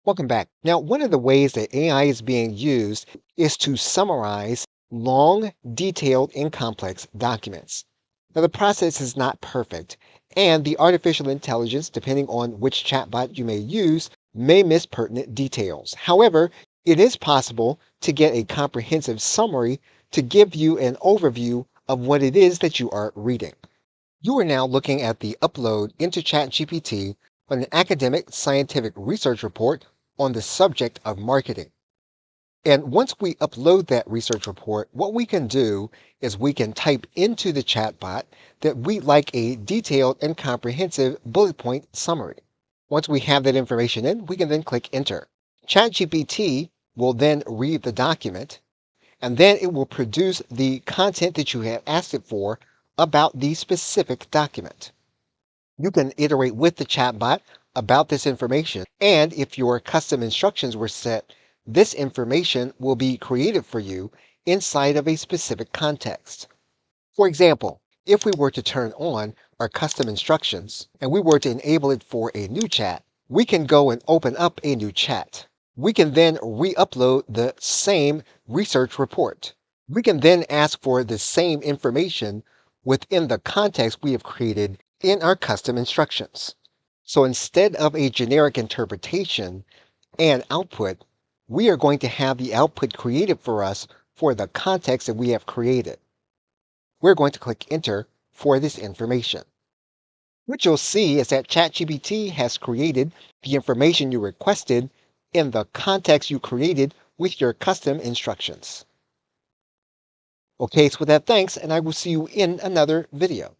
Welcome back. Now, one of the ways that AI is being used is to summarize long, detailed, and complex documents. Now, the process is not perfect, and the artificial intelligence, depending on which chatbot you may use, may miss pertinent details. However, it is possible to get a comprehensive summary to give you an overview of what it is that you are reading. You are now looking at the upload into ChatGPT on an academic scientific research report on the subject of marketing. And once we upload that research report, what we can do is we can type into the chatbot that we'd like a detailed and comprehensive bullet point summary. Once we have that information in, we can then click enter. ChatGPT will then read the document, and then it will produce the content that you have asked it for about the specific document. You can iterate with the chatbot about this information, and if your custom instructions were set, this information will be created for you inside of a specific context. For example, if we were to turn on our custom instructions and we were to enable it for a new chat, we can go and open up a new chat. We can then re-upload the same research report. We can then ask for the same information within the context we have created in our custom instructions. So instead of a generic interpretation and output, we are going to have the output created for us for the context that we have created. We're going to click enter for this information. What you'll see is that ChatGPT has created the information you requested in the context you created with your custom instructions. Okay, so with that, thanks, and I will see you in another video.